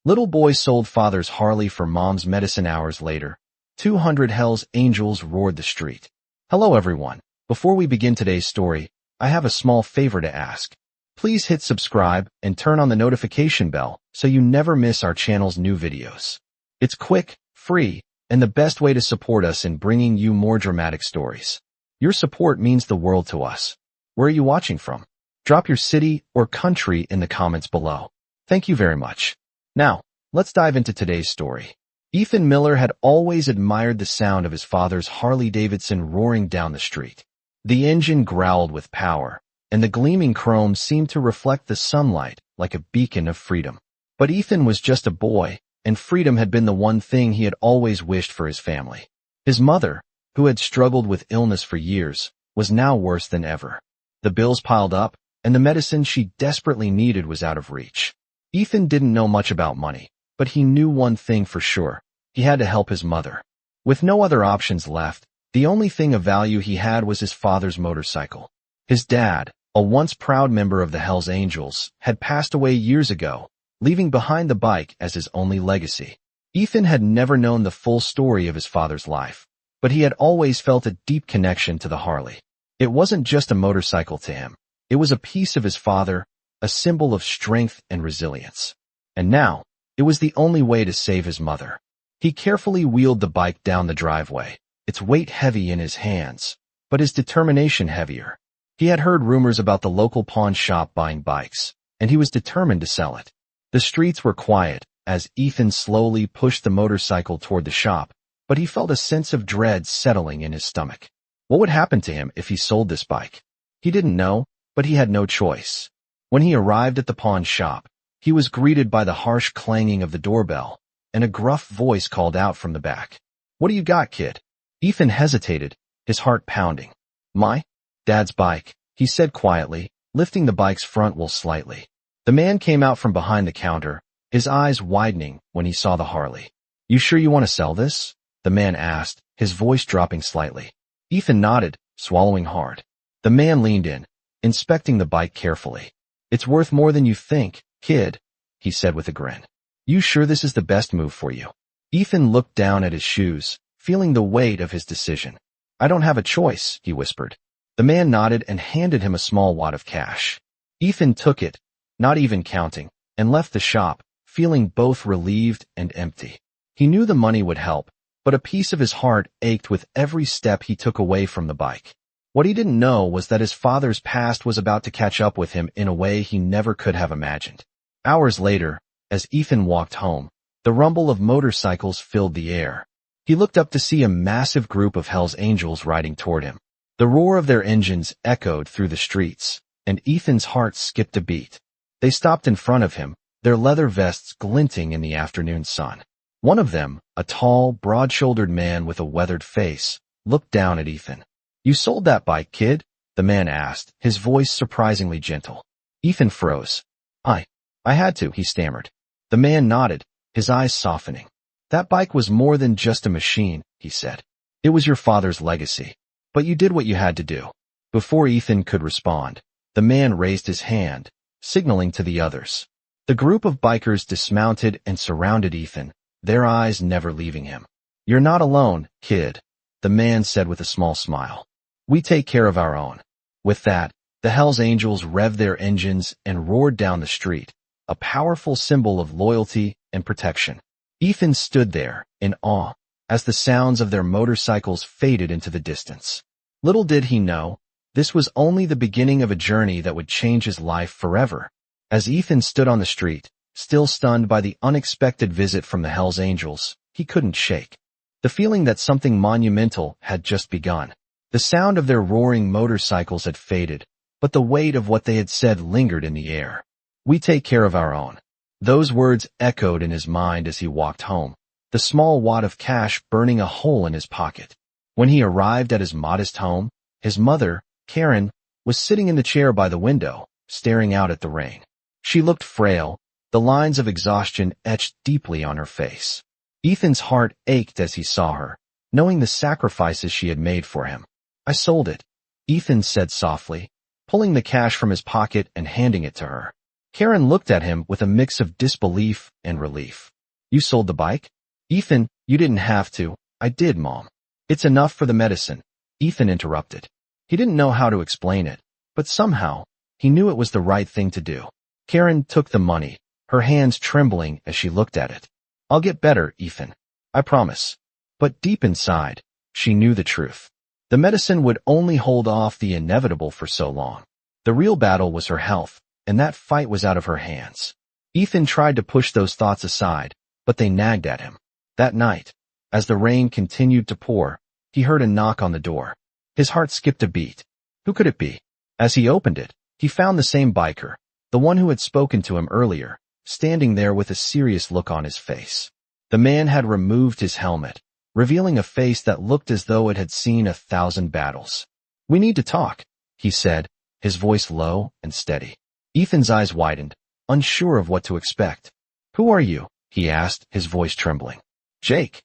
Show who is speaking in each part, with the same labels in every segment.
Speaker 1: Little boy sold father's Harley for mom's medicine. Hours later, 200 Hell's Angels roared the street. Hello everyone. Before we begin today's story, I have a small favor to ask. Please hit subscribe and turn on the notification bell so you never miss our channel's new videos. It's quick, free, and the best way to support us in bringing you more dramatic stories. Your support means the world to us. Where are you watching from? Drop your city or country in the comments below. Thank you very much. Now, let's dive into today's story. Ethan Miller had always admired the sound of his father's Harley-Davidson roaring down the street. The engine growled with power, and the gleaming chrome seemed to reflect the sunlight like a beacon of freedom. But Ethan was just a boy, and freedom had been the one thing he had always wished for his family. His mother, who had struggled with illness for years, was now worse than ever. The bills piled up, and the medicine she desperately needed was out of reach. Ethan didn't know much about money, but he knew one thing for sure. He had to help his mother. With no other options left, the only thing of value he had was his father's motorcycle. His dad, a once proud member of the Hells Angels, had passed away years ago, leaving behind the bike as his only legacy. Ethan had never known the full story of his father's life, but he had always felt a deep connection to the Harley. It wasn't just a motorcycle to him. It was a piece of his father, a symbol of strength and resilience. And now, it was the only way to save his mother. He carefully wheeled the bike down the driveway, its weight heavy in his hands, but his determination heavier. He had heard rumors about the local pawn shop buying bikes, and he was determined to sell it. The streets were quiet as Ethan slowly pushed the motorcycle toward the shop, but he felt a sense of dread settling in his stomach. What would happen to him if he sold this bike? He didn't know, but he had no choice. When he arrived at the pawn shop, he was greeted by the harsh clanging of the doorbell, and a gruff voice called out from the back. "What do you got, kid?" Ethan hesitated, his heart pounding. "My dad's bike," he said quietly, lifting the bike's front wheel slightly. The man came out from behind the counter, his eyes widening when he saw the Harley. "You sure you want to sell this?" the man asked, his voice dropping slightly. Ethan nodded, swallowing hard. The man leaned in, inspecting the bike carefully. "It's worth more than you think, kid," he said with a grin. "You sure this is the best move for you?" Ethan looked down at his shoes, feeling the weight of his decision. "I don't have a choice," he whispered. The man nodded and handed him a small wad of cash. Ethan took it, not even counting, and left the shop, feeling both relieved and empty. He knew the money would help, but a piece of his heart ached with every step he took away from the bike. What he didn't know was that his father's past was about to catch up with him in a way he never could have imagined. Hours later, as Ethan walked home, the rumble of motorcycles filled the air. He looked up to see a massive group of Hell's Angels riding toward him. The roar of their engines echoed through the streets, and Ethan's heart skipped a beat. They stopped in front of him, their leather vests glinting in the afternoon sun. One of them, a tall, broad-shouldered man with a weathered face, looked down at Ethan. "You sold that bike, kid?" the man asked, his voice surprisingly gentle. Ethan froze. I had to," he stammered. The man nodded, his eyes softening. "That bike was more than just a machine," he said. "It was your father's legacy. But you did what you had to do." Before Ethan could respond, the man raised his hand, signaling to the others. The group of bikers dismounted and surrounded Ethan, their eyes never leaving him. "You're not alone, kid," the man said with a small smile. "We take care of our own." With that, the Hells Angels revved their engines and roared down the street, a powerful symbol of loyalty and protection. Ethan stood there, in awe, as the sounds of their motorcycles faded into the distance. Little did he know, this was only the beginning of a journey that would change his life forever. As Ethan stood on the street, still stunned by the unexpected visit from the Hells Angels, he couldn't shake the feeling that something monumental had just begun. The sound of their roaring motorcycles had faded, but the weight of what they had said lingered in the air. "We take care of our own." Those words echoed in his mind as he walked home, the small wad of cash burning a hole in his pocket. When he arrived at his modest home, his mother, Karen, was sitting in the chair by the window, staring out at the rain. She looked frail, the lines of exhaustion etched deeply on her face. Ethan's heart ached as he saw her, knowing the sacrifices she had made for him. "I sold it," Ethan said softly, pulling the cash from his pocket and handing it to her. Karen looked at him with a mix of disbelief and relief. You sold the bike? Ethan, you didn't have to. I did, Mom. It's enough for the medicine. Ethan interrupted. He didn't know how to explain it, but somehow, he knew it was the right thing to do. Karen took the money, her hands trembling as she looked at it. I'll get better, Ethan. I promise. But deep inside, she knew the truth. The medicine would only hold off the inevitable for so long. The real battle was her health, and that fight was out of her hands. Ethan tried to push those thoughts aside, but they nagged at him. That night, as the rain continued to pour, he heard a knock on the door. His heart skipped a beat. Who could it be? As he opened it, he found the same biker, the one who had spoken to him earlier, standing there with a serious look on his face. The man had removed his helmet, revealing a face that looked as though it had seen 1,000 battles. We need to talk, he said, his voice low and steady. Ethan's eyes widened, unsure of what to expect. Who are you? He asked, his voice trembling. Jake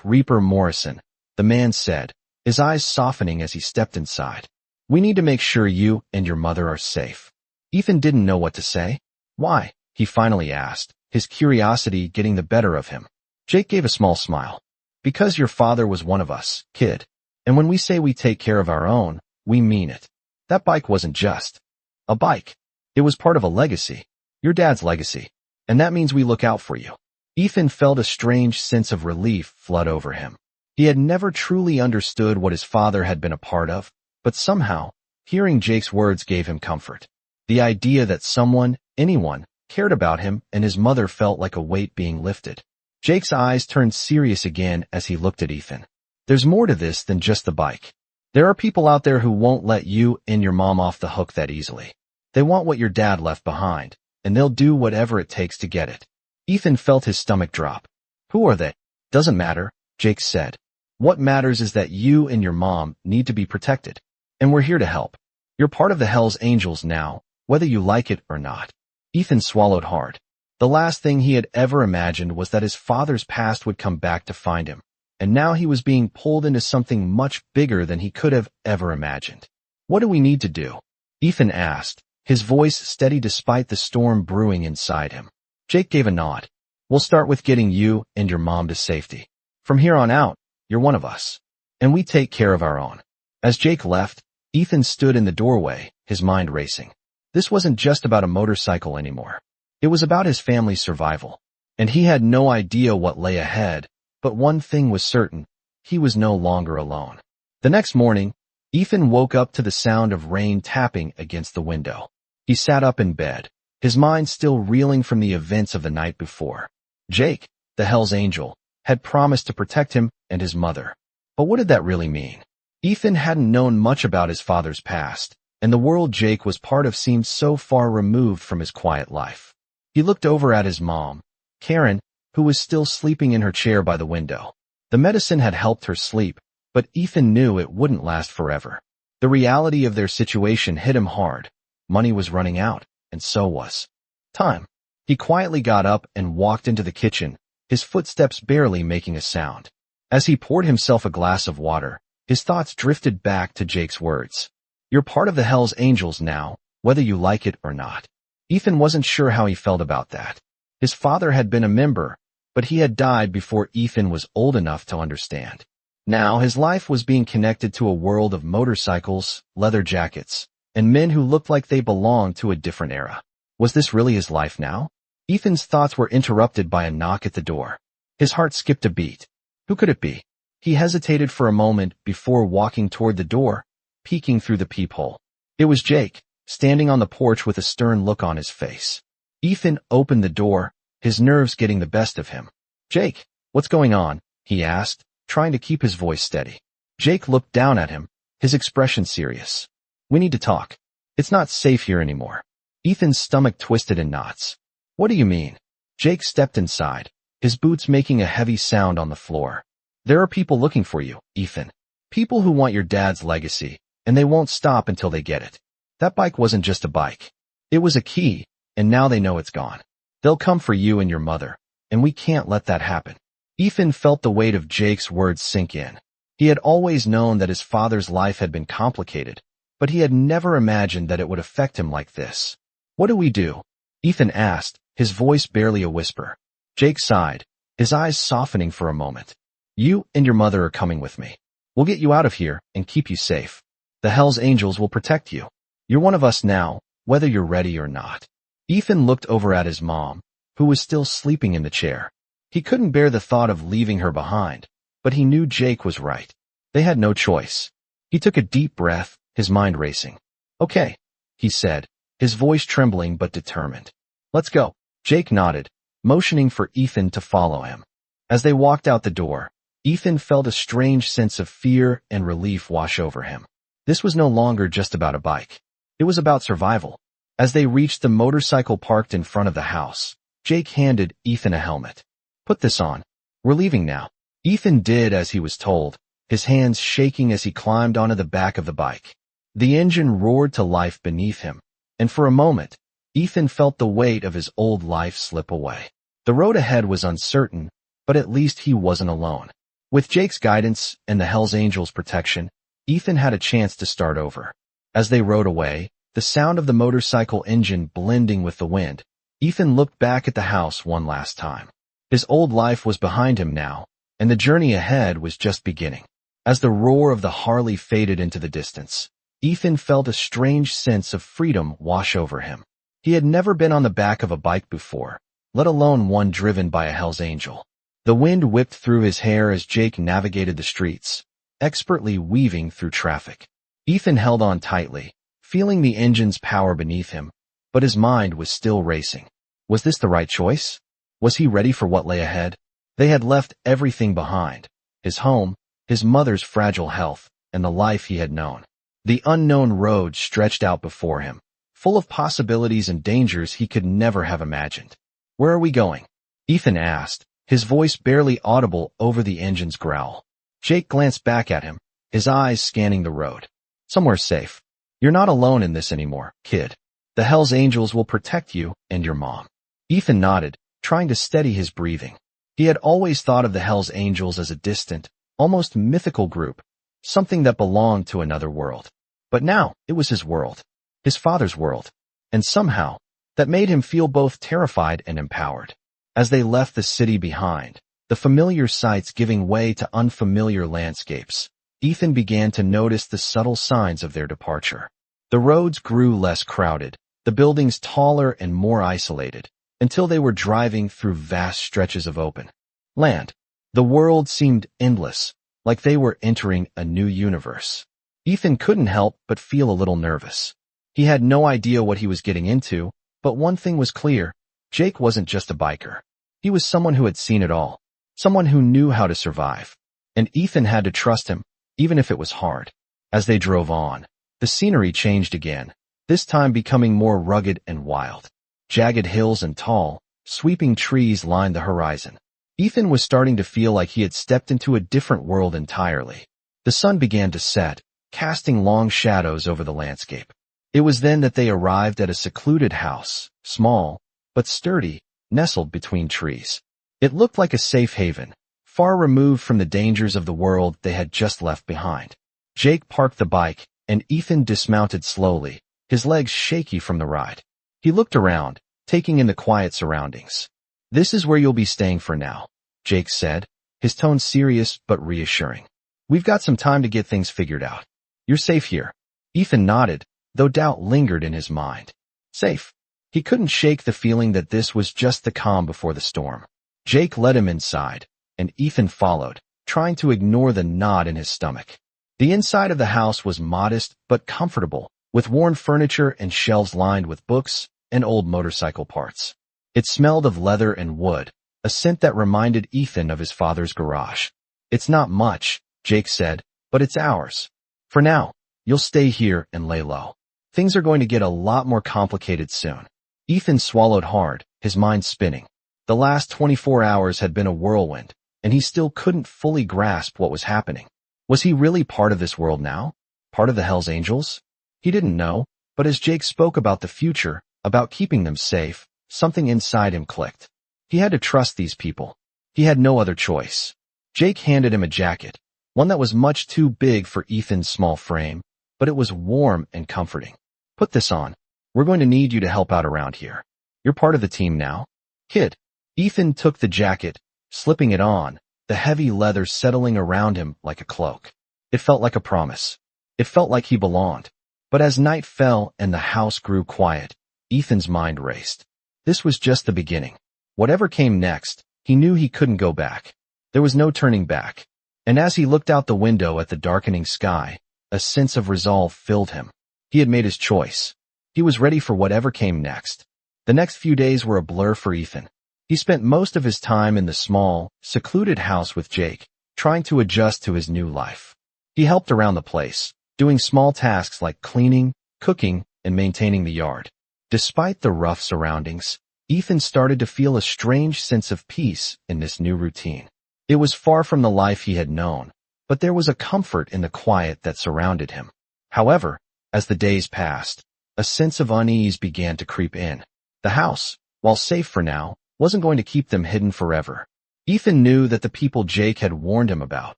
Speaker 1: Reaper Morrison, the man said, his eyes softening as he stepped inside. We need to make sure you and your mother are safe. Ethan didn't know what to say. Why? He finally asked, his curiosity getting the better of him. Jake gave a small smile. Because your father was one of us, kid. And when we say we take care of our own, we mean it. That bike wasn't just a bike. It was part of a legacy. Your dad's legacy. And that means we look out for you. Ethan felt a strange sense of relief flood over him. He had never truly understood what his father had been a part of, but somehow, hearing Jake's words gave him comfort. The idea that someone, anyone, cared about him and his mother felt like a weight being lifted. Jake's eyes turned serious again as he looked at Ethan. There's more to this than just the bike. There are people out there who won't let you and your mom off the hook that easily. They want what your dad left behind, and they'll do whatever it takes to get it. Ethan felt his stomach drop. Who are they? Doesn't matter, Jake said. What matters is that you and your mom need to be protected. And we're here to help. You're part of the Hell's Angels now, whether you like it or not. Ethan swallowed hard. The last thing he had ever imagined was that his father's past would come back to find him. And now he was being pulled into something much bigger than he could have ever imagined. What do we need to do? Ethan asked, his voice steady despite the storm brewing inside him. Jake gave a nod. We'll start with getting you and your mom to safety. From here on out, you're one of us. And we take care of our own. As Jake left, Ethan stood in the doorway, his mind racing. This wasn't just about a motorcycle anymore. It was about his family's survival. And he had no idea what lay ahead, but one thing was certain, he was no longer alone. The next morning, Ethan woke up to the sound of rain tapping against the window. He sat up in bed, his mind still reeling from the events of the night before. Jake, the Hell's Angel, had promised to protect him and his mother. But what did that really mean? Ethan hadn't known much about his father's past, and the world Jake was part of seemed so far removed from his quiet life. He looked over at his mom, Karen, who was still sleeping in her chair by the window. The medicine had helped her sleep, but Ethan knew it wouldn't last forever. The reality of their situation hit him hard. Money was running out, and so was time. He quietly got up and walked into the kitchen, his footsteps barely making a sound. As he poured himself a glass of water, his thoughts drifted back to Jake's words. You're part of the Hell's Angels now, whether you like it or not. Ethan wasn't sure how he felt about that. His father had been a member, but he had died before Ethan was old enough to understand. Now his life was being connected to a world of motorcycles, leather jackets, and men who looked like they belonged to a different era. Was this really his life now? Ethan's thoughts were interrupted by a knock at the door. His heart skipped a beat. Who could it be? He hesitated for a moment before walking toward the door, peeking through the peephole. It was Jake, standing on the porch with a stern look on his face. Ethan opened the door, his nerves getting the best of him. Jake, what's going on? He asked, trying to keep his voice steady. Jake looked down at him, his expression serious. We need to talk. It's not safe here anymore. Ethan's stomach twisted in knots. What do you mean? Jake stepped inside, his boots making a heavy sound on the floor. There are people looking for you, Ethan. People who want your dad's legacy, and they won't stop until they get it. That bike wasn't just a bike. It was a key, and now they know it's gone. They'll come for you and your mother, and we can't let that happen. Ethan felt the weight of Jake's words sink in. He had always known that his father's life had been complicated, but he had never imagined that it would affect him like this. What do we do? Ethan asked, his voice barely a whisper. Jake sighed, his eyes softening for a moment. You and your mother are coming with me. We'll get you out of here and keep you safe. The Hell's Angels will protect you. You're one of us now, whether you're ready or not. Ethan looked over at his mom, who was still sleeping in the chair. He couldn't bear the thought of leaving her behind, but he knew Jake was right. They had no choice. He took a deep breath, his mind racing. Okay, he said, his voice trembling but determined. Let's go. Jake nodded, motioning for Ethan to follow him. As they walked out the door, Ethan felt a strange sense of fear and relief wash over him. This was no longer just about a bike. It was about survival. As they reached the motorcycle parked in front of the house, Jake handed Ethan a helmet. Put this on. We're leaving now. Ethan did as he was told, his hands shaking as he climbed onto the back of the bike. The engine roared to life beneath him, and for a moment, Ethan felt the weight of his old life slip away. The road ahead was uncertain, but at least he wasn't alone. With Jake's guidance and the Hell's Angels' protection, Ethan had a chance to start over. As they rode away, the sound of the motorcycle engine blending with the wind, Ethan looked back at the house one last time. His old life was behind him now, and the journey ahead was just beginning. As the roar of the Harley faded into the distance, Ethan felt a strange sense of freedom wash over him. He had never been on the back of a bike before, let alone one driven by a Hell's Angel. The wind whipped through his hair as Jake navigated the streets, expertly weaving through traffic. Ethan held on tightly, feeling the engine's power beneath him, but his mind was still racing. Was this the right choice? Was he ready for what lay ahead? They had left everything behind, his home, his mother's fragile health, and the life he had known. The unknown road stretched out before him, full of possibilities and dangers he could never have imagined. Where are we going? Ethan asked, his voice barely audible over the engine's growl. Jake glanced back at him, his eyes scanning the road. Somewhere safe. You're not alone in this anymore, kid. The Hell's Angels will protect you and your mom. Ethan nodded, trying to steady his breathing. He had always thought of the Hell's Angels as a distant, almost mythical group, something that belonged to another world. But now, it was his world. His father's world. And somehow, that made him feel both terrified and empowered. As they left the city behind, the familiar sights giving way to unfamiliar landscapes, Ethan began to notice the subtle signs of their departure. The roads grew less crowded, the buildings taller and more isolated, until they were driving through vast stretches of open land. The world seemed endless, like they were entering a new universe. Ethan couldn't help but feel a little nervous. He had no idea what he was getting into, but one thing was clear. Jake wasn't just a biker. He was someone who had seen it all, someone who knew how to survive. And Ethan had to trust him, even if it was hard. As they drove on, the scenery changed again, this time becoming more rugged and wild. Jagged hills and tall, sweeping trees lined the horizon. Ethan was starting to feel like he had stepped into a different world entirely. The sun began to set, casting long shadows over the landscape. It was then that they arrived at a secluded house, small, but sturdy, nestled between trees. It looked like a safe haven, far removed from the dangers of the world they had just left behind. Jake parked the bike, and Ethan dismounted slowly, his legs shaky from the ride. He looked around, taking in the quiet surroundings. This is where you'll be staying for now, Jake said, his tone serious but reassuring. We've got some time to get things figured out. You're safe here. Ethan nodded, though doubt lingered in his mind. Safe. He couldn't shake the feeling that this was just the calm before the storm. Jake led him inside, and Ethan followed, trying to ignore the knot in his stomach. The inside of the house was modest but comfortable, with worn furniture and shelves lined with books and old motorcycle parts. It smelled of leather and wood, a scent that reminded Ethan of his father's garage. It's not much, Jake said, but it's ours. For now, you'll stay here and lay low. Things are going to get a lot more complicated soon. Ethan swallowed hard, his mind spinning. The last 24 hours had been a whirlwind, and he still couldn't fully grasp what was happening. Was he really part of this world now? Part of the Hell's Angels? He didn't know, but as Jake spoke about the future, about keeping them safe, something inside him clicked. He had to trust these people. He had no other choice. Jake handed him a jacket, one that was much too big for Ethan's small frame, but it was warm and comforting. Put this on. We're going to need you to help out around here. You're part of the team now, kid. Ethan took the jacket, slipping it on, the heavy leather settling around him like a cloak. It felt like a promise. It felt like he belonged. But as night fell and the house grew quiet, Ethan's mind raced. This was just the beginning. Whatever came next, he knew he couldn't go back. There was no turning back. And as he looked out the window at the darkening sky, a sense of resolve filled him. He had made his choice. He was ready for whatever came next. The next few days were a blur for Ethan. He spent most of his time in the small, secluded house with Jake, trying to adjust to his new life. He helped around the place, doing small tasks like cleaning, cooking, and maintaining the yard. Despite the rough surroundings, Ethan started to feel a strange sense of peace in this new routine. It was far from the life he had known, but there was a comfort in the quiet that surrounded him. However, as the days passed, a sense of unease began to creep in. The house, while safe for now, wasn't going to keep them hidden forever. Ethan knew that the people Jake had warned him about,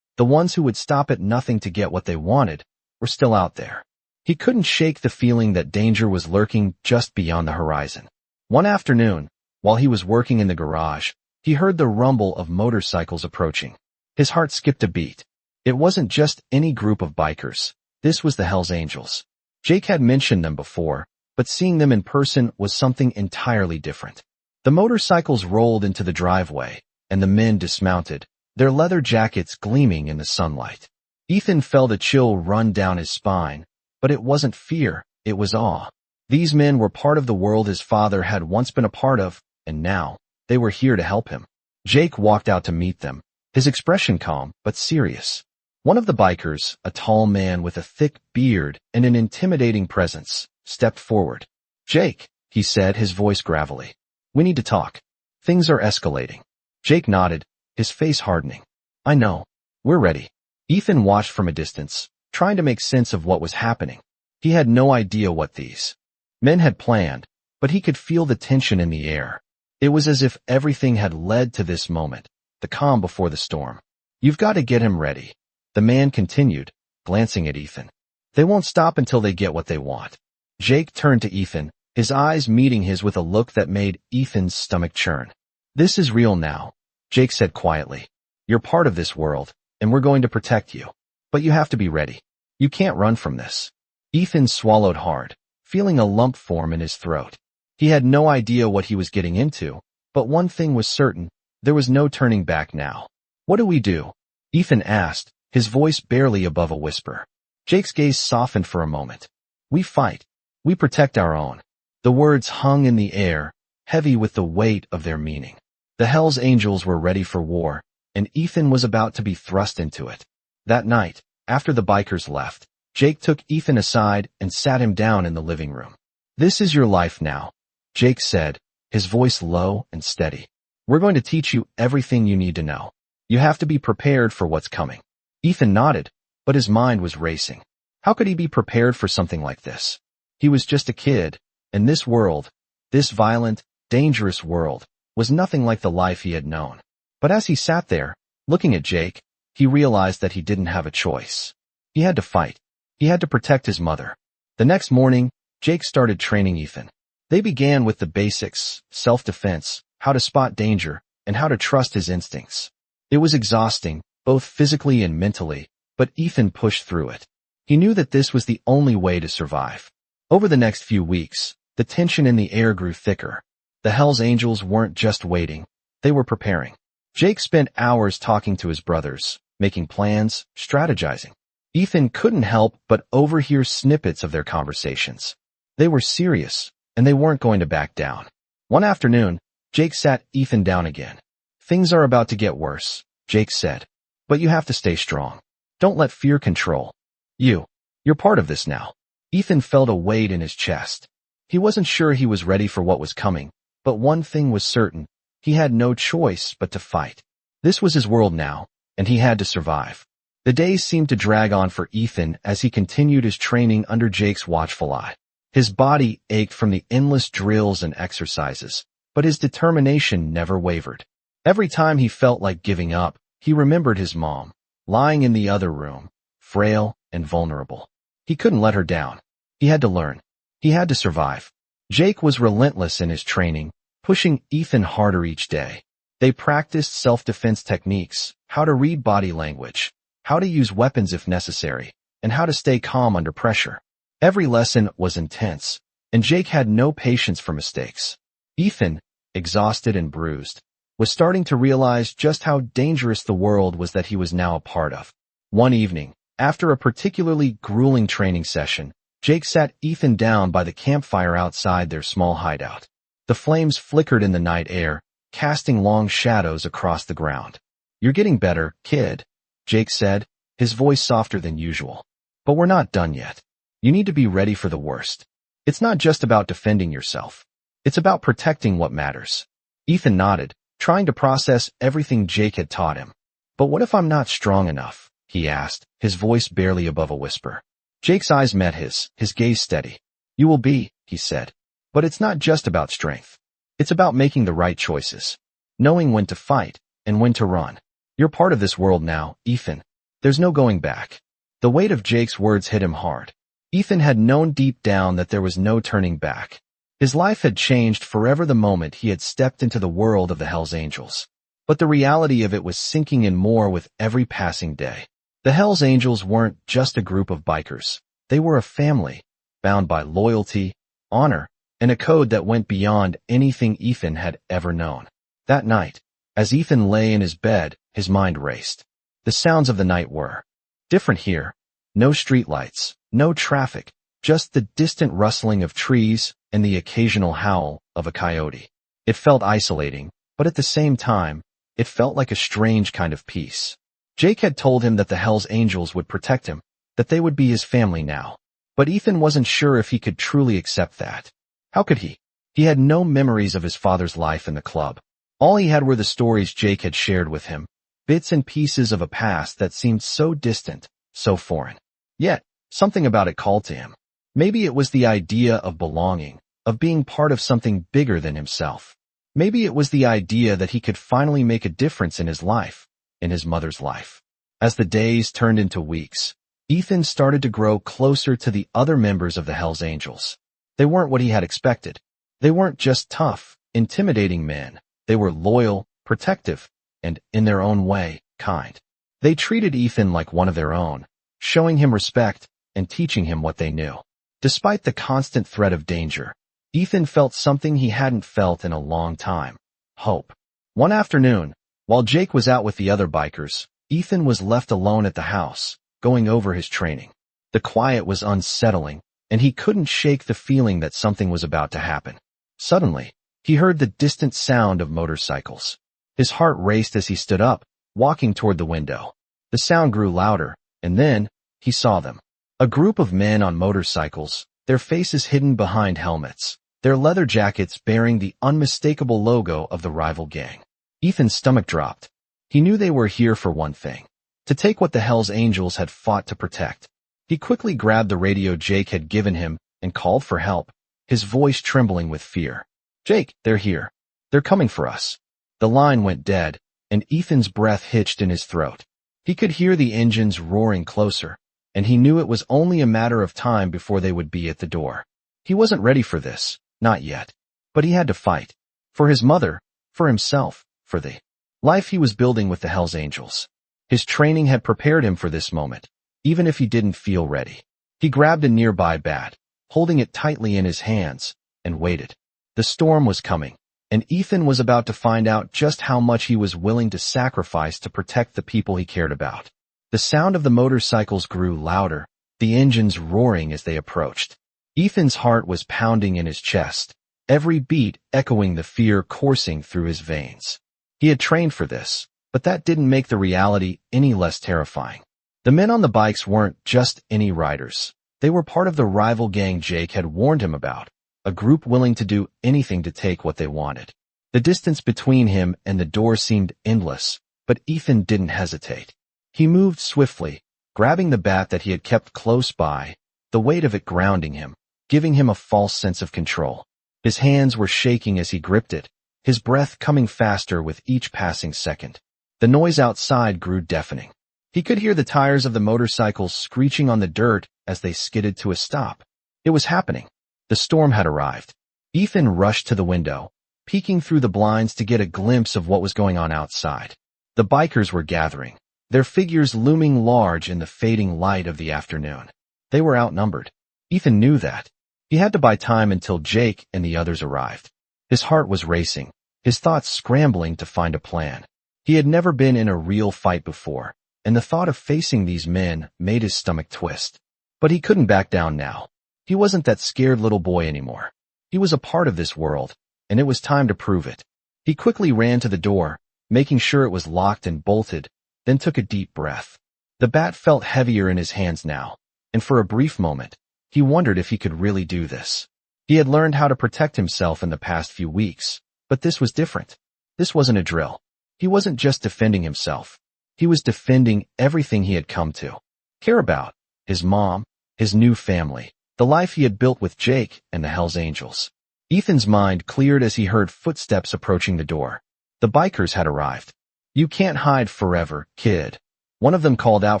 Speaker 1: the ones who would stop at nothing to get what they wanted, were still out there. He couldn't shake the feeling that danger was lurking just beyond the horizon. One afternoon, while he was working in the garage, he heard the rumble of motorcycles approaching. His heart skipped a beat. It wasn't just any group of bikers. This was the Hells Angels. Jake had mentioned them before, but seeing them in person was something entirely different. The motorcycles rolled into the driveway, and the men dismounted, their leather jackets gleaming in the sunlight. Ethan felt a chill run down his spine, but it wasn't fear, it was awe. These men were part of the world his father had once been a part of, and now, they were here to help him. Jake walked out to meet them, his expression calm but serious. One of the bikers, a tall man with a thick beard and an intimidating presence, stepped forward. "Jake," he said, his voice gravelly. "We need to talk. Things are escalating." Jake nodded, his face hardening. "I know. We're ready." Ethan watched from a distance, trying to make sense of what was happening. He had no idea what these men had planned, but he could feel the tension in the air. It was as if everything had led to this moment, the calm before the storm. "You've got to get him ready," the man continued, glancing at Ethan. "They won't stop until they get what they want." Jake turned to Ethan, his eyes meeting his with a look that made Ethan's stomach churn. "This is real now," Jake said quietly. "You're part of this world, and we're going to protect you. But you have to be ready. You can't run from this." Ethan swallowed hard, feeling a lump form in his throat. He had no idea what he was getting into, but one thing was certain, there was no turning back now. "What do we do?" Ethan asked, his voice barely above a whisper. Jake's gaze softened for a moment. "We fight. We protect our own." The words hung in the air, heavy with the weight of their meaning. The Hells Angels were ready for war, and Ethan was about to be thrust into it. That night, after the bikers left, Jake took Ethan aside and sat him down in the living room. "This is your life now," Jake said, his voice low and steady. "We're going to teach you everything you need to know. You have to be prepared for what's coming." Ethan nodded, but his mind was racing. How could he be prepared for something like this? He was just a kid, and this world, this violent, dangerous world, was nothing like the life he had known. But as he sat there, looking at Jake, he realized that he didn't have a choice. He had to fight. He had to protect his mother. The next morning, Jake started training Ethan. They began with the basics, self-defense, how to spot danger, and how to trust his instincts. It was exhausting, both physically and mentally, but Ethan pushed through it. He knew that this was the only way to survive. Over the next few weeks, the tension in the air grew thicker. The Hells Angels weren't just waiting, they were preparing. Jake spent hours talking to his brothers, making plans, strategizing. Ethan couldn't help but overhear snippets of their conversations. They were serious, and they weren't going to back down. One afternoon, Jake sat Ethan down again. "Things are about to get worse," Jake said. "But you have to stay strong. Don't let fear control you. You're part of this now." Ethan felt a weight in his chest. He wasn't sure he was ready for what was coming, but one thing was certain, he had no choice but to fight. This was his world now, and he had to survive. The days seemed to drag on for Ethan as he continued his training under Jake's watchful eye. His body ached from the endless drills and exercises, but his determination never wavered. Every time he felt like giving up, he remembered his mom, lying in the other room, frail and vulnerable. He couldn't let her down. He had to learn. He had to survive. Jake was relentless in his training, pushing Ethan harder each day. They practiced self-defense techniques, how to read body language, how to use weapons if necessary, and how to stay calm under pressure. Every lesson was intense, and Jake had no patience for mistakes. Ethan, exhausted and bruised, was starting to realize just how dangerous the world was that he was now a part of. One evening, after a particularly grueling training session, Jake sat Ethan down by the campfire outside their small hideout. The flames flickered in the night air, casting long shadows across the ground. "You're getting better, kid," Jake said, his voice softer than usual. "But we're not done yet. You need to be ready for the worst. It's not just about defending yourself. It's about protecting what matters." Ethan nodded, trying to process everything Jake had taught him. "But what if I'm not strong enough?" he asked, his voice barely above a whisper. Jake's eyes met his gaze steady. "You will be," he said. "But it's not just about strength. It's about making the right choices, knowing when to fight and when to run. You're part of this world now, Ethan. There's no going back." The weight of Jake's words hit him hard. Ethan had known deep down that there was no turning back. His life had changed forever the moment he had stepped into the world of the Hells Angels. But the reality of it was sinking in more with every passing day. The Hells Angels weren't just a group of bikers. They were a family, bound by loyalty, honor, and a code that went beyond anything Ethan had ever known. That night, as Ethan lay in his bed, his mind raced. The sounds of the night were different here. No streetlights, no traffic, just the distant rustling of trees and the occasional howl of a coyote. It felt isolating, but at the same time, it felt like a strange kind of peace. Jake had told him that the Hells Angels would protect him, that they would be his family now. But Ethan wasn't sure if he could truly accept that. How could he? He had no memories of his father's life in the club. All he had were the stories Jake had shared with him, bits and pieces of a past that seemed so distant, so foreign. Yet, something about it called to him. Maybe it was the idea of belonging, of being part of something bigger than himself. Maybe it was the idea that he could finally make a difference in his life, in his mother's life. As the days turned into weeks, Ethan started to grow closer to the other members of the Hells Angels. They weren't what he had expected. They weren't just tough, intimidating men. They were loyal, protective, and, in their own way, kind. They treated Ethan like one of their own, showing him respect and teaching him what they knew. Despite the constant threat of danger, Ethan felt something he hadn't felt in a long time: hope. One afternoon, while Jake was out with the other bikers, Ethan was left alone at the house, going over his training. The quiet was unsettling, and he couldn't shake the feeling that something was about to happen. Suddenly, he heard the distant sound of motorcycles. His heart raced as he stood up, walking toward the window. The sound grew louder, and then, he saw them. A group of men on motorcycles, their faces hidden behind helmets, their leather jackets bearing the unmistakable logo of the rival gang. Ethan's stomach dropped. He knew they were here for one thing: to take what the Hells Angels had fought to protect. He quickly grabbed the radio Jake had given him and called for help, his voice trembling with fear. "Jake, they're here. They're coming for us." The line went dead, and Ethan's breath hitched in his throat. He could hear the engines roaring closer, and he knew it was only a matter of time before they would be at the door. He wasn't ready for this, not yet. But he had to fight. For his mother, for himself, for the life he was building with the Hells Angels. His training had prepared him for this moment, even if he didn't feel ready. He grabbed a nearby bat, holding it tightly in his hands, and waited. The storm was coming, and Ethan was about to find out just how much he was willing to sacrifice to protect the people he cared about. The sound of the motorcycles grew louder, the engines roaring as they approached. Ethan's heart was pounding in his chest, every beat echoing the fear coursing through his veins. He had trained for this, but that didn't make the reality any less terrifying. The men on the bikes weren't just any riders. They were part of the rival gang Jake had warned him about, a group willing to do anything to take what they wanted. The distance between him and the door seemed endless, but Ethan didn't hesitate. He moved swiftly, grabbing the bat that he had kept close by, the weight of it grounding him, giving him a false sense of control. His hands were shaking as he gripped it, his breath coming faster with each passing second. The noise outside grew deafening. He could hear the tires of the motorcycles screeching on the dirt as they skidded to a stop. It was happening. The storm had arrived. Ethan rushed to the window, peeking through the blinds to get a glimpse of what was going on outside. The bikers were gathering, their figures looming large in the fading light of the afternoon. They were outnumbered. Ethan knew that. He had to buy time until Jake and the others arrived. His heart was racing, his thoughts scrambling to find a plan. He had never been in a real fight before, and the thought of facing these men made his stomach twist. But he couldn't back down now. He wasn't that scared little boy anymore. He was a part of this world, and it was time to prove it. He quickly ran to the door, making sure it was locked and bolted, then took a deep breath. The bat felt heavier in his hands now, and for a brief moment, he wondered if he could really do this. He had learned how to protect himself in the past few weeks, but this was different. This wasn't a drill. He wasn't just defending himself. He was defending everything he had come to care about: his mom, his new family, the life he had built with Jake and the Hells Angels. Ethan's mind cleared as he heard footsteps approaching the door. The bikers had arrived. "You can't hide forever, kid," one of them called out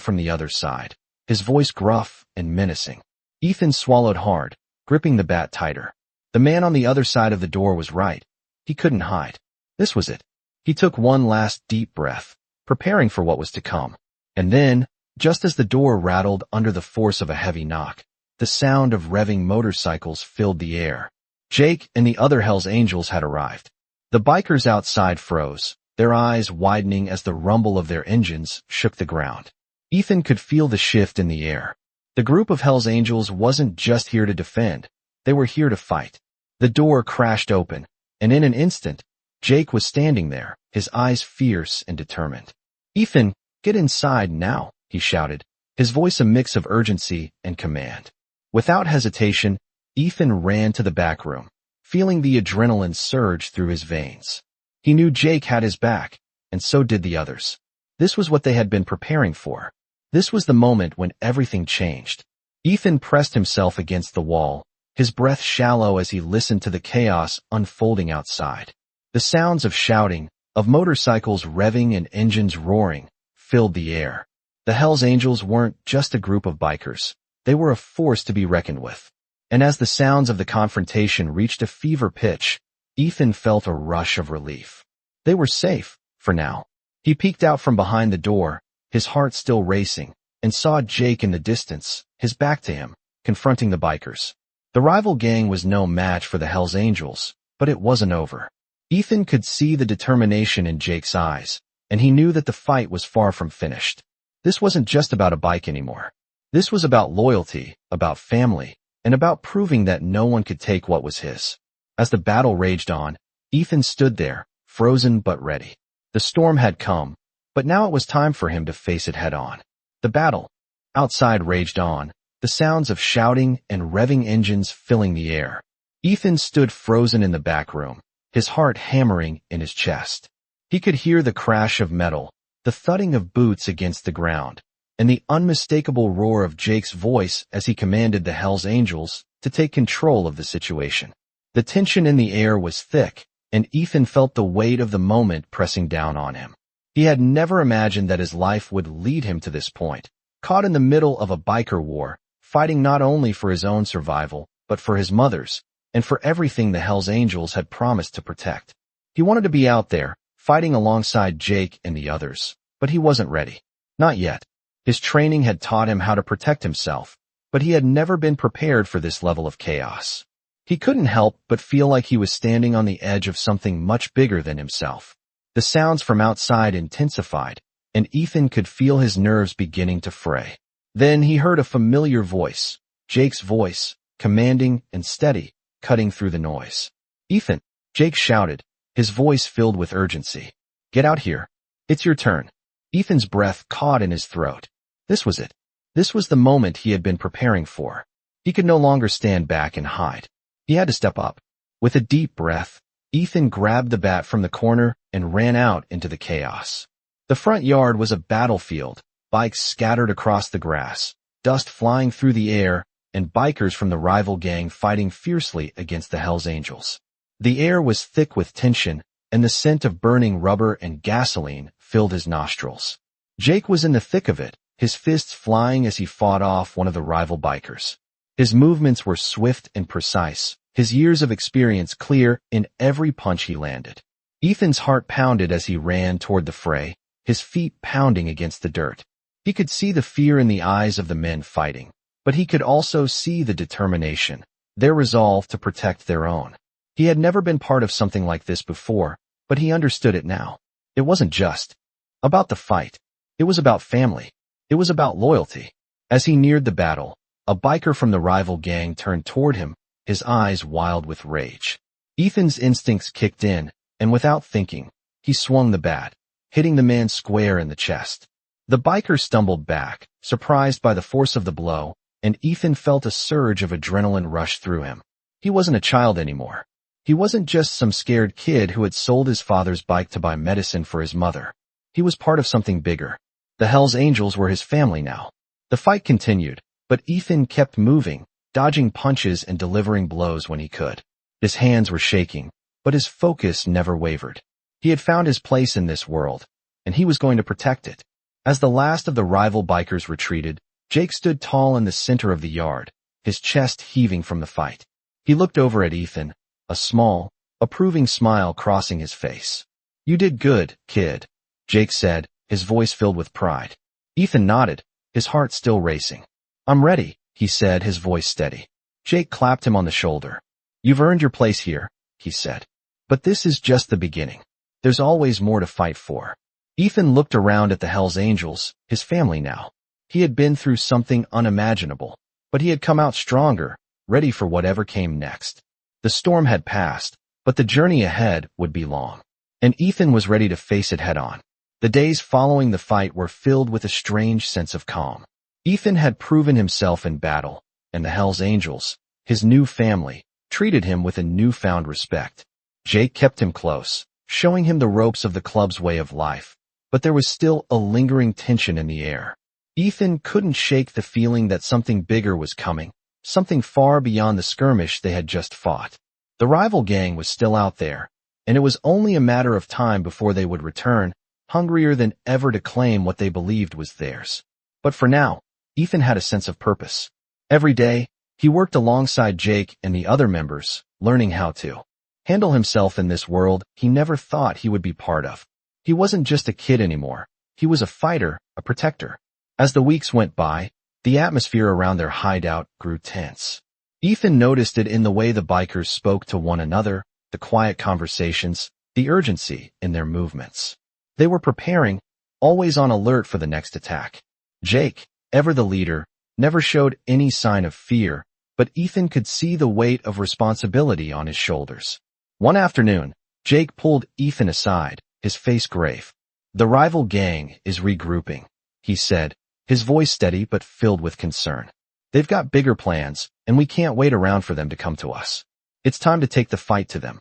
Speaker 1: from the other side, his voice gruff and menacing. Ethan swallowed hard, gripping the bat tighter. The man on the other side of the door was right. He couldn't hide. This was it. He took one last deep breath, preparing for what was to come. And then, just as the door rattled under the force of a heavy knock, the sound of revving motorcycles filled the air. Jake and the other Hells Angels had arrived. The bikers outside froze, their eyes widening as the rumble of their engines shook the ground. Ethan could feel the shift in the air. The group of Hells Angels wasn't just here to defend. They were here to fight. The door crashed open, and in an instant, Jake was standing there, his eyes fierce and determined. "Ethan, get inside now," he shouted, his voice a mix of urgency and command. Without hesitation, Ethan ran to the back room, feeling the adrenaline surge through his veins. He knew Jake had his back, and so did the others. This was what they had been preparing for. This was the moment when everything changed. Ethan pressed himself against the wall, his breath shallow as he listened to the chaos unfolding outside. The sounds of shouting, of motorcycles revving and engines roaring, filled the air. The Hells Angels weren't just a group of bikers. They were a force to be reckoned with. And as the sounds of the confrontation reached a fever pitch, Ethan felt a rush of relief. They were safe, for now. He peeked out from behind the door, his heart still racing, and saw Jake in the distance, his back to him, confronting the bikers. The rival gang was no match for the Hells Angels, but it wasn't over. Ethan could see the determination in Jake's eyes, and he knew that the fight was far from finished. This wasn't just about a bike anymore. This was about loyalty, about family, and about proving that no one could take what was his. As the battle raged on, Ethan stood there, frozen but ready. The storm had come, but now it was time for him to face it head on. The battle outside raged on, the sounds of shouting and revving engines filling the air. Ethan stood frozen in the back room, his heart hammering in his chest. He could hear the crash of metal, the thudding of boots against the ground, and the unmistakable roar of Jake's voice as he commanded the Hells Angels to take control of the situation. The tension in the air was thick, and Ethan felt the weight of the moment pressing down on him. He had never imagined that his life would lead him to this point, caught in the middle of a biker war, fighting not only for his own survival, but for his mother's, and for everything the Hells Angels had promised to protect. He wanted to be out there, fighting alongside Jake and the others, but he wasn't ready. Not yet. His training had taught him how to protect himself, but he had never been prepared for this level of chaos. He couldn't help but feel like he was standing on the edge of something much bigger than himself. The sounds from outside intensified, and Ethan could feel his nerves beginning to fray. Then he heard a familiar voice, Jake's voice, commanding and steady, cutting through the noise. "Ethan," Jake shouted, his voice filled with urgency. "Get out here. It's your turn." Ethan's breath caught in his throat. This was it. This was the moment he had been preparing for. He could no longer stand back and hide. He had to step up. With a deep breath, Ethan grabbed the bat from the corner and ran out into the chaos. The front yard was a battlefield, bikes scattered across the grass, dust flying through the air, and bikers from the rival gang fighting fiercely against the Hells Angels. The air was thick with tension, and the scent of burning rubber and gasoline filled his nostrils. Jake was in the thick of it, his fists flying as he fought off one of the rival bikers. His movements were swift and precise, his years of experience clear in every punch he landed. Ethan's heart pounded as he ran toward the fray, his feet pounding against the dirt. He could see the fear in the eyes of the men fighting, but he could also see the determination, their resolve to protect their own. He had never been part of something like this before, but he understood it now. It wasn't just about the fight. It was about family. It was about loyalty. As he neared the battle, a biker from the rival gang turned toward him, his eyes wild with rage. Ethan's instincts kicked in, and without thinking, he swung the bat, hitting the man square in the chest. The biker stumbled back, surprised by the force of the blow, and Ethan felt a surge of adrenaline rush through him. He wasn't a child anymore. He wasn't just some scared kid who had sold his father's bike to buy medicine for his mother. He was part of something bigger. The Hells Angels were his family now. The fight continued, but Ethan kept moving, dodging punches and delivering blows when he could. His hands were shaking, but his focus never wavered. He had found his place in this world, and he was going to protect it. As the last of the rival bikers retreated, Jake stood tall in the center of the yard, his chest heaving from the fight. He looked over at Ethan, a small, approving smile crossing his face. "You did good, kid," Jake said, his voice filled with pride. Ethan nodded, his heart still racing. "I'm ready," he said, his voice steady. Jake clapped him on the shoulder. "You've earned your place here," he said. "But this is just the beginning. There's always more to fight for." Ethan looked around at the Hells Angels, his family now. He had been through something unimaginable, but he had come out stronger, ready for whatever came next. The storm had passed, but the journey ahead would be long. And Ethan was ready to face it head on. The days following the fight were filled with a strange sense of calm. Ethan had proven himself in battle, and the Hells Angels, his new family, treated him with a newfound respect. Jake kept him close, showing him the ropes of the club's way of life, but there was still a lingering tension in the air. Ethan couldn't shake the feeling that something bigger was coming, something far beyond the skirmish they had just fought. The rival gang was still out there, and it was only a matter of time before they would return, hungrier than ever to claim what they believed was theirs. But for now, Ethan had a sense of purpose. Every day, he worked alongside Jake and the other members, learning how to handle himself in this world he never thought he would be part of. He wasn't just a kid anymore. He was a fighter, a protector. As the weeks went by, the atmosphere around their hideout grew tense. Ethan noticed it in the way the bikers spoke to one another, the quiet conversations, the urgency in their movements. They were preparing, always on alert for the next attack. Jake, ever the leader, never showed any sign of fear, but Ethan could see the weight of responsibility on his shoulders. One afternoon, Jake pulled Ethan aside, his face grave. "The rival gang is regrouping," he said, his voice steady but filled with concern. "They've got bigger plans, and we can't wait around for them to come to us. It's time to take the fight to them."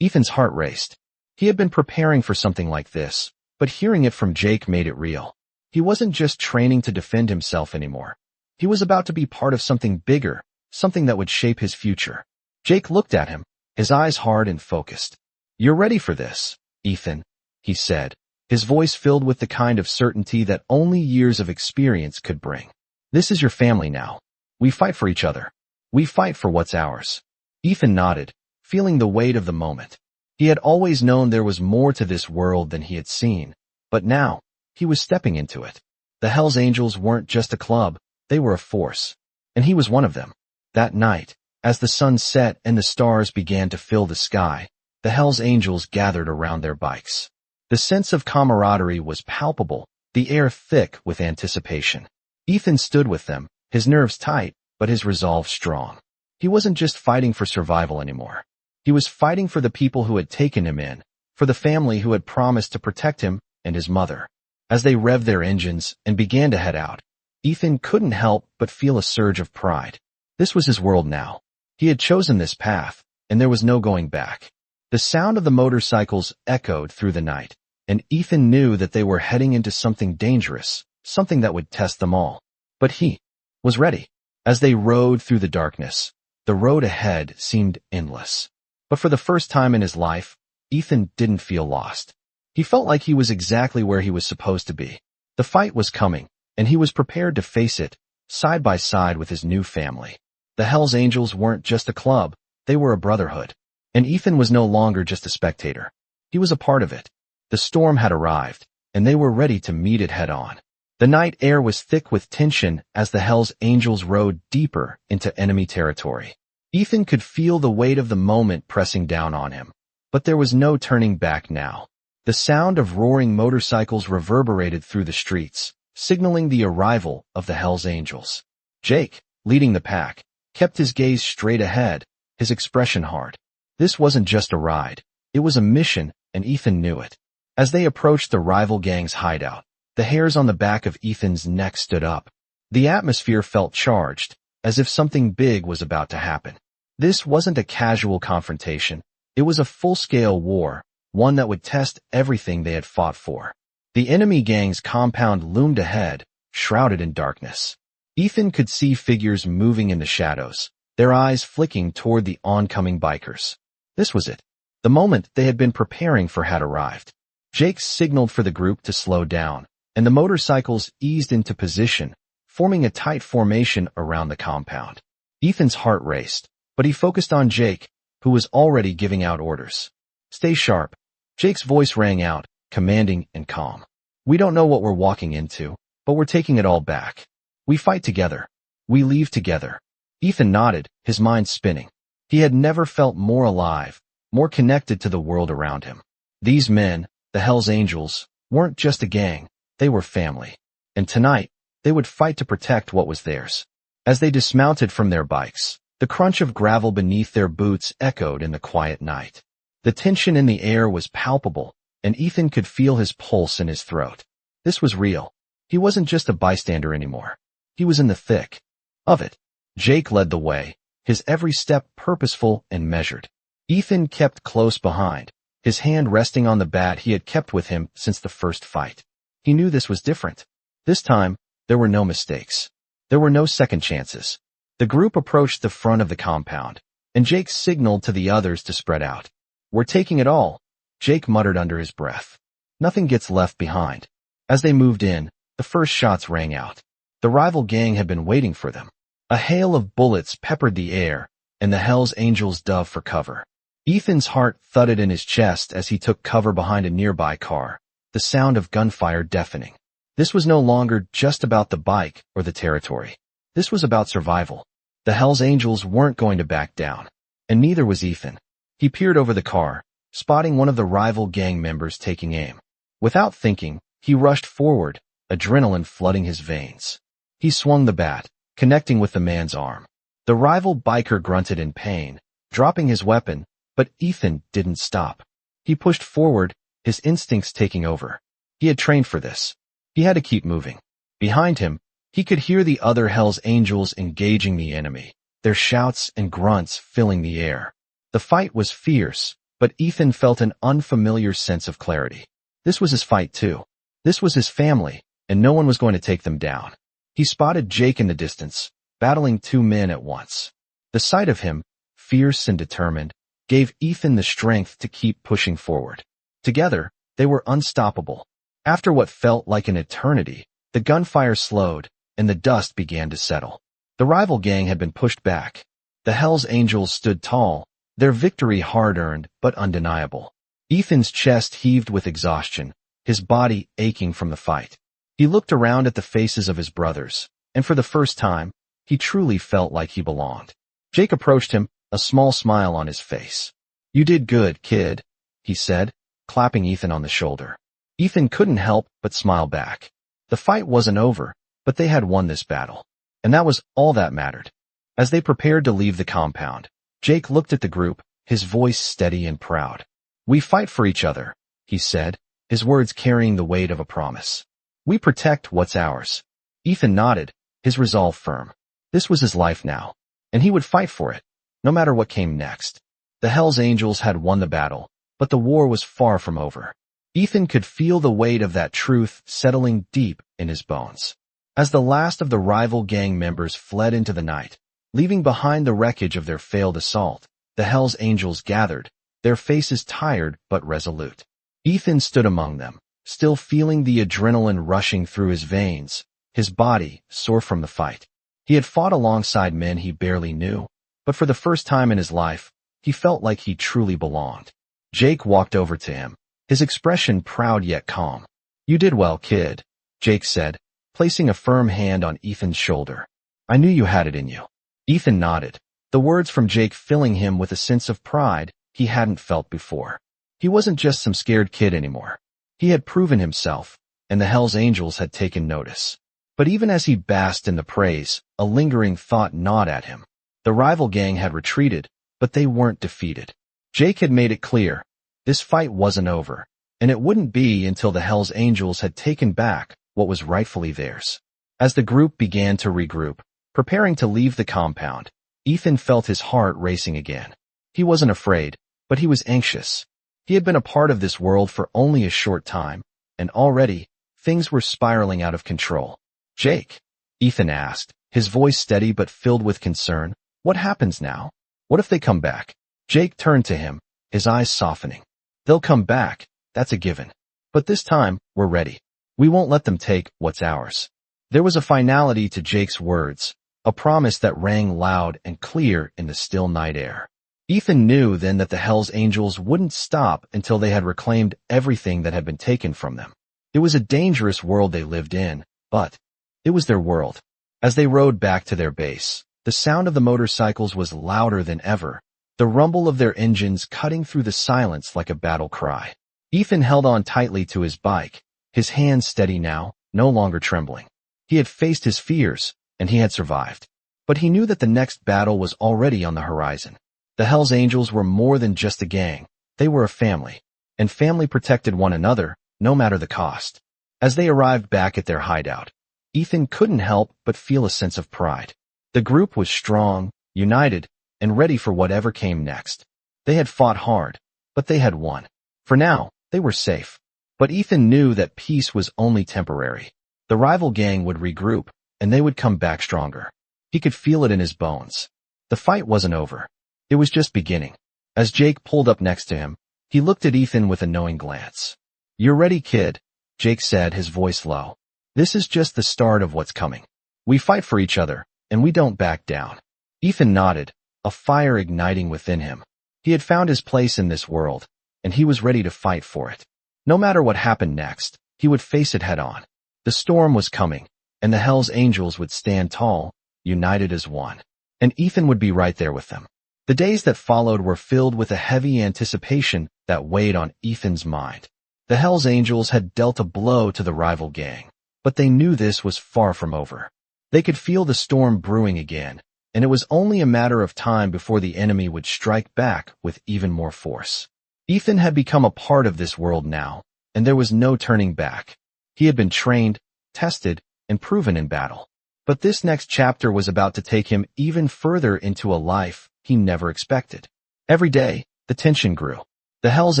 Speaker 1: Ethan's heart raced. He had been preparing for something like this, but hearing it from Jake made it real. He wasn't just training to defend himself anymore. He was about to be part of something bigger, something that would shape his future. Jake looked at him, his eyes hard and focused. "You're ready for this, Ethan," he said, his voice filled with the kind of certainty that only years of experience could bring. "This is your family now. We fight for each other. We fight for what's ours." Ethan nodded, feeling the weight of the moment. He had always known there was more to this world than he had seen, but now, he was stepping into it. The Hells Angels weren't just a club, they were a force. And he was one of them. That night, as the sun set and the stars began to fill the sky, the Hells Angels gathered around their bikes. The sense of camaraderie was palpable, the air thick with anticipation. Ethan stood with them, his nerves tight, but his resolve strong. He wasn't just fighting for survival anymore. He was fighting for the people who had taken him in, for the family who had promised to protect him and his mother. As they revved their engines and began to head out, Ethan couldn't help but feel a surge of pride. This was his world now. He had chosen this path, and there was no going back. The sound of the motorcycles echoed through the night, and Ethan knew that they were heading into something dangerous, something that would test them all. But he was ready. As they rode through the darkness, the road ahead seemed endless. But for the first time in his life, Ethan didn't feel lost. He felt like he was exactly where he was supposed to be. The fight was coming, and he was prepared to face it, side by side with his new family. The Hells Angels weren't just a club, They were a brotherhood. And Ethan was no longer just a spectator. He was a part of it. The storm had arrived, and they were ready to meet it head-on. The night air was thick with tension as the Hell's Angels rode deeper into enemy territory. Ethan could feel the weight of the moment pressing down on him. But there was no turning back now. The sound of roaring motorcycles reverberated through the streets, signaling the arrival of the Hell's Angels. Jake, leading the pack, kept his gaze straight ahead, his expression hard. This wasn't just a ride. It was a mission, and Ethan knew it. As they approached the rival gang's hideout, the hairs on the back of Ethan's neck stood up. The atmosphere felt charged, as if something big was about to happen. This wasn't a casual confrontation. It was a full-scale war, one that would test everything they had fought for. The enemy gang's compound loomed ahead, shrouded in darkness. Ethan could see figures moving in the shadows, their eyes flicking toward the oncoming bikers. This was it. The moment they had been preparing for had arrived. Jake signaled for the group to slow down, and the motorcycles eased into position, forming a tight formation around the compound. Ethan's heart raced, but he focused on Jake, who was already giving out orders. "Stay sharp." Jake's voice rang out, commanding and calm. "We don't know what we're walking into, but we're taking it all back. We fight together. We leave together." Ethan nodded, his mind spinning. He had never felt more alive, more connected to the world around him. These men, the Hell's Angels, weren't just a gang, they were family. And tonight, they would fight to protect what was theirs. As they dismounted from their bikes, the crunch of gravel beneath their boots echoed in the quiet night. The tension in the air was palpable, and Ethan could feel his pulse in his throat. This was real. He wasn't just a bystander anymore. He was in the thick of it. Jake led the way, his every step purposeful and measured. Ethan kept close behind, his hand resting on the bat he had kept with him since the first fight. He knew this was different. This time, there were no mistakes. There were no second chances. The group approached the front of the compound, and Jake signaled to the others to spread out. "We're taking it all," Jake muttered under his breath. "Nothing gets left behind." As they moved in, the first shots rang out. The rival gang had been waiting for them. A hail of bullets peppered the air, and the Hell's Angels dove for cover. Ethan's heart thudded in his chest as he took cover behind a nearby car, the sound of gunfire deafening. This was no longer just about the bike or the territory. This was about survival. The Hell's Angels weren't going to back down, and neither was Ethan. He peered over the car, spotting one of the rival gang members taking aim. Without thinking, he rushed forward, adrenaline flooding his veins. He swung the bat, connecting with the man's arm. The rival biker grunted in pain, dropping his weapon, but Ethan didn't stop. He pushed forward, his instincts taking over. He had trained for this. He had to keep moving. Behind him, he could hear the other Hell's Angels engaging the enemy, their shouts and grunts filling the air. The fight was fierce, but Ethan felt an unfamiliar sense of clarity. This was his fight too. This was his family, and no one was going to take them down. He spotted Jake in the distance, battling two men at once. The sight of him, fierce and determined, gave Ethan the strength to keep pushing forward. Together, they were unstoppable. After what felt like an eternity, the gunfire slowed, and the dust began to settle. The rival gang had been pushed back. The Hell's Angels stood tall, their victory hard-earned but undeniable. Ethan's chest heaved with exhaustion, his body aching from the fight. He looked around at the faces of his brothers, and for the first time, he truly felt like he belonged. Jake approached him, a small smile on his face. "You did good, kid," he said, clapping Ethan on the shoulder. Ethan couldn't help but smile back. The fight wasn't over, but they had won this battle, and that was all that mattered. As they prepared to leave the compound, Jake looked at the group, his voice steady and proud. "We fight for each other," he said, his words carrying the weight of a promise. "We protect what's ours." Ethan nodded, his resolve firm. This was his life now, and he would fight for it, no matter what came next. The Hell's Angels had won the battle, but the war was far from over. Ethan could feel the weight of that truth settling deep in his bones. As the last of the rival gang members fled into the night, leaving behind the wreckage of their failed assault, the Hell's Angels gathered, their faces tired but resolute. Ethan stood among them, still feeling the adrenaline rushing through his veins, his body sore from the fight. He had fought alongside men he barely knew, but for the first time in his life, He felt like he truly belonged. Jake walked over to him, his expression proud yet calm. "You did well, kid," Jake said, placing a firm hand on Ethan's shoulder. "I knew you had it in you." Ethan nodded, the words from Jake filling him with a sense of pride he hadn't felt before. He wasn't just some scared kid anymore. He had proven himself, and the Hells Angels had taken notice. But even as he basked in the praise, a lingering thought gnawed at him. The rival gang had retreated, but they weren't defeated. Jake had made it clear, this fight wasn't over, and it wouldn't be until the Hells Angels had taken back what was rightfully theirs. As the group began to regroup, preparing to leave the compound, Ethan felt his heart racing again. He wasn't afraid, but he was anxious. He had been a part of this world for only a short time, and already, things were spiraling out of control. "Jake," Ethan asked, his voice steady but filled with concern, "what happens now? What if they come back?" Jake turned to him, his eyes softening. "They'll come back, that's a given. But this time, we're ready. We won't let them take what's ours." There was a finality to Jake's words, a promise that rang loud and clear in the still night air. Ethan knew then that the Hells Angels wouldn't stop until they had reclaimed everything that had been taken from them. It was a dangerous world they lived in, but it was their world. As they rode back to their base, the sound of the motorcycles was louder than ever, the rumble of their engines cutting through the silence like a battle cry. Ethan held on tightly to his bike, his hands steady now, no longer trembling. He had faced his fears, and he had survived. But he knew that the next battle was already on the horizon. The Hells Angels were more than just a gang, they were a family, and family protected one another, no matter the cost. As they arrived back at their hideout, Ethan couldn't help but feel a sense of pride. The group was strong, united, and ready for whatever came next. They had fought hard, but they had won. For now, they were safe. But Ethan knew that peace was only temporary. The rival gang would regroup, and they would come back stronger. He could feel it in his bones. The fight wasn't over. It was just beginning. As Jake pulled up next to him, he looked at Ethan with a knowing glance. "You're ready, kid," Jake said, his voice low. "This is just the start of what's coming. We fight for each other, and we don't back down." Ethan nodded, a fire igniting within him. He had found his place in this world, and he was ready to fight for it. No matter what happened next, he would face it head on. The storm was coming, and the Hells Angels would stand tall, united as one. And Ethan would be right there with them. The days that followed were filled with a heavy anticipation that weighed on Ethan's mind. The Hells Angels had dealt a blow to the rival gang, but they knew this was far from over. They could feel the storm brewing again, and it was only a matter of time before the enemy would strike back with even more force. Ethan had become a part of this world now, and there was no turning back. He had been trained, tested, and proven in battle. But this next chapter was about to take him even further into a life he never expected. Every day, the tension grew. The Hells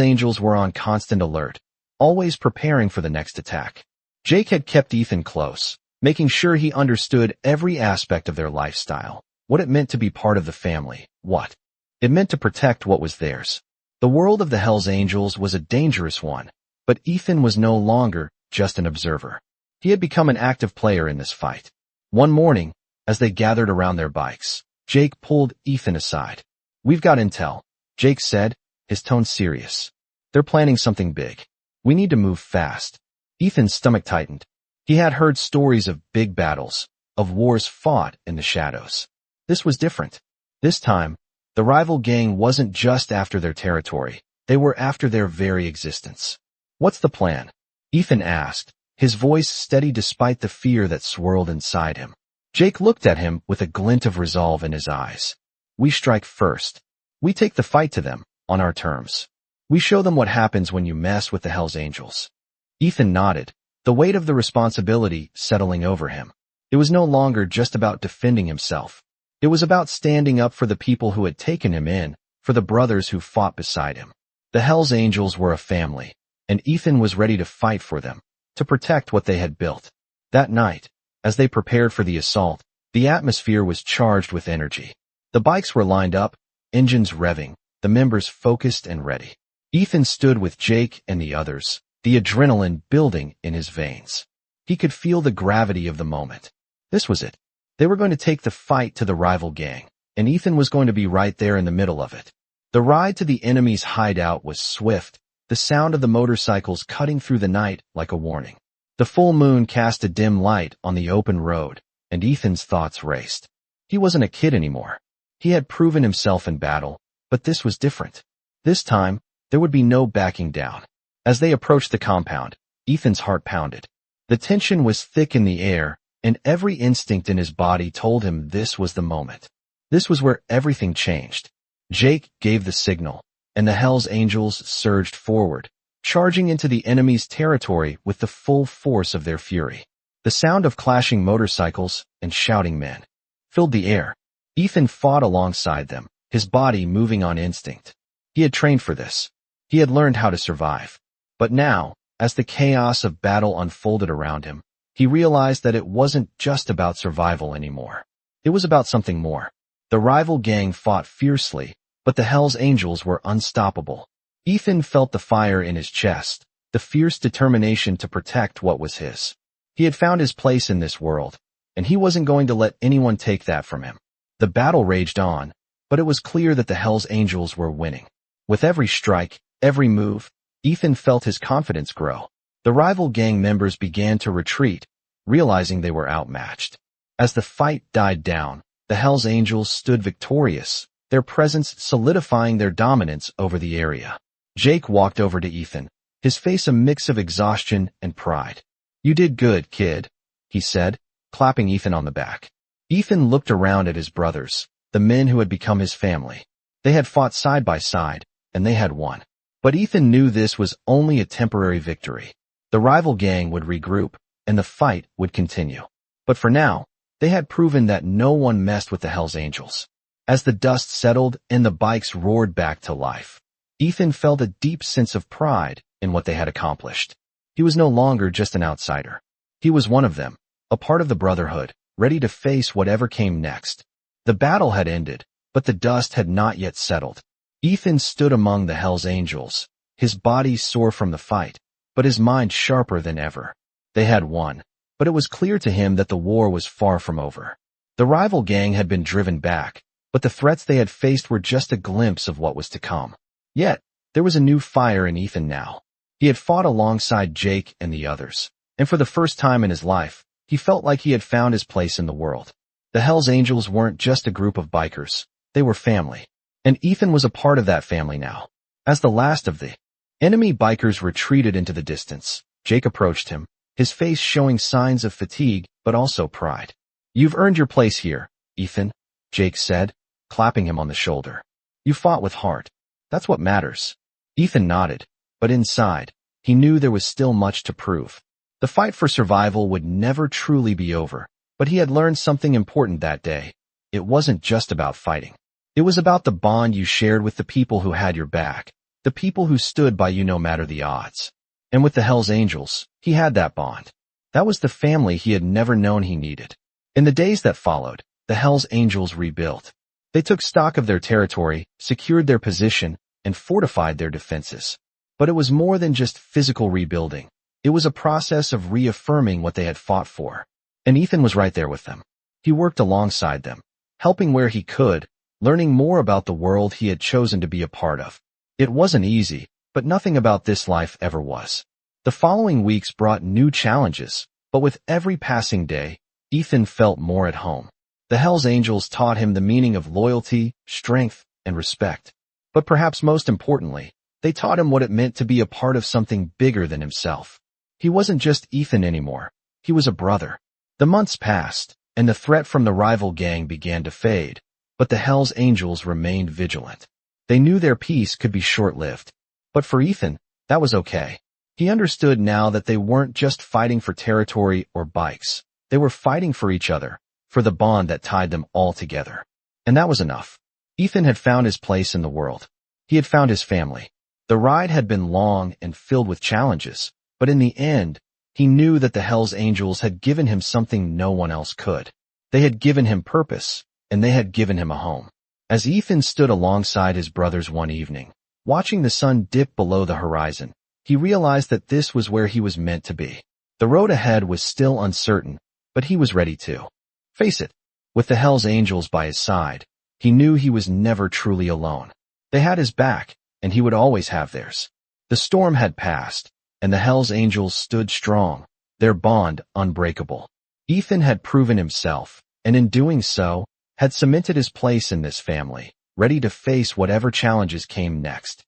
Speaker 1: Angels were on constant alert, always preparing for the next attack. Jake had kept Ethan close, making sure he understood every aspect of their lifestyle, what it meant to be part of the family, what it meant to protect what was theirs. The world of the Hells Angels was a dangerous one, but Ethan was no longer just an observer. He had become an active player in this fight. One morning, as they gathered around their bikes, Jake pulled Ethan aside. "We've got intel," Jake said, his tone serious. "They're planning something big. We need to move fast." Ethan's stomach tightened. He had heard stories of big battles, of wars fought in the shadows. This was different. This time, the rival gang wasn't just after their territory, they were after their very existence. "What's the plan?" Ethan asked, his voice steady despite the fear that swirled inside him. Jake looked at him with a glint of resolve in his eyes. "We strike first. We take the fight to them, on our terms. We show them what happens when you mess with the Hells Angels." Ethan nodded, the weight of the responsibility settling over him. It was no longer just about defending himself. It was about standing up for the people who had taken him in, for the brothers who fought beside him. The Hells Angels were a family, and Ethan was ready to fight for them, to protect what they had built. That night, as they prepared for the assault, the atmosphere was charged with energy. The bikes were lined up, engines revving, the members focused and ready. Ethan stood with Jake and the others, the adrenaline building in his veins. He could feel the gravity of the moment. This was it. They were going to take the fight to the rival gang, and Ethan was going to be right there in the middle of it. The ride to the enemy's hideout was swift, the sound of the motorcycles cutting through the night like a warning. The full moon cast a dim light on the open road, and Ethan's thoughts raced. He wasn't a kid anymore. He had proven himself in battle, but this was different. This time, there would be no backing down. As they approached the compound, Ethan's heart pounded. The tension was thick in the air, and every instinct in his body told him this was the moment. This was where everything changed. Jake gave the signal, and the Hell's Angels surged forward, charging into the enemy's territory with the full force of their fury. The sound of clashing motorcycles and shouting men filled the air. Ethan fought alongside them, his body moving on instinct. He had trained for this. He had learned how to survive. But now, as the chaos of battle unfolded around him, he realized that it wasn't just about survival anymore. It was about something more. The rival gang fought fiercely, but the Hell's Angels were unstoppable. Ethan felt the fire in his chest, the fierce determination to protect what was his. He had found his place in this world, and he wasn't going to let anyone take that from him. The battle raged on, but it was clear that the Hell's Angels were winning. With every strike, every move, Ethan felt his confidence grow. The rival gang members began to retreat, realizing they were outmatched. As the fight died down, the Hell's Angels stood victorious, their presence solidifying their dominance over the area. Jake walked over to Ethan, his face a mix of exhaustion and pride. "You did good, kid," he said, clapping Ethan on the back. Ethan looked around at his brothers, the men who had become his family. They had fought side by side, and they had won. But Ethan knew this was only a temporary victory. The rival gang would regroup, and the fight would continue. But for now, they had proven that no one messed with the Hell's Angels. As the dust settled and the bikes roared back to life, Ethan felt a deep sense of pride in what they had accomplished. He was no longer just an outsider. He was one of them, a part of the Brotherhood, ready to face whatever came next. The battle had ended, but the dust had not yet settled. Ethan stood among the Hell's Angels, his body sore from the fight, but his mind sharper than ever. They had won, but it was clear to him that the war was far from over. The rival gang had been driven back, but the threats they had faced were just a glimpse of what was to come. Yet, there was a new fire in Ethan now. He had fought alongside Jake and the others, and for the first time in his life, he felt like he had found his place in the world. The Hell's Angels weren't just a group of bikers, they were family. And Ethan was a part of that family now. As the last of the enemy bikers retreated into the distance, Jake approached him, his face showing signs of fatigue but also pride. "You've earned your place here, Ethan," Jake said, clapping him on the shoulder. "You fought with heart. That's what matters." Ethan nodded, but inside, he knew there was still much to prove. The fight for survival would never truly be over, but he had learned something important that day. It wasn't just about fighting. It was about the bond you shared with the people who had your back, the people who stood by you no matter the odds. And with the Hell's Angels, he had that bond. That was the family he had never known he needed. In the days that followed, the Hell's Angels rebuilt. They took stock of their territory, secured their position, and fortified their defenses. But it was more than just physical rebuilding. It was a process of reaffirming what they had fought for. And Ethan was right there with them. He worked alongside them, helping where he could, learning more about the world he had chosen to be a part of. It wasn't easy, but nothing about this life ever was. The following weeks brought new challenges, but with every passing day, Ethan felt more at home. The Hell's Angels taught him the meaning of loyalty, strength, and respect. But perhaps most importantly, they taught him what it meant to be a part of something bigger than himself. He wasn't just Ethan anymore. He was a brother. The months passed, and the threat from the rival gang began to fade. But the Hell's Angels remained vigilant. They knew their peace could be short-lived. But for Ethan, that was okay. He understood now that they weren't just fighting for territory or bikes. They were fighting for each other, for the bond that tied them all together. And that was enough. Ethan had found his place in the world. He had found his family. The ride had been long and filled with challenges, but in the end, he knew that the Hell's Angels had given him something no one else could. They had given him purpose, and they had given him a home. As Ethan stood alongside his brothers one evening, watching the sun dip below the horizon, he realized that this was where he was meant to be. The road ahead was still uncertain, but he was ready to face it. With the Hell's Angels by his side, he knew he was never truly alone. They had his back, and he would always have theirs. The storm had passed, and the Hells Angels stood strong, their bond unbreakable. Ethan had proven himself, and in doing so, had cemented his place in this family, ready to face whatever challenges came next.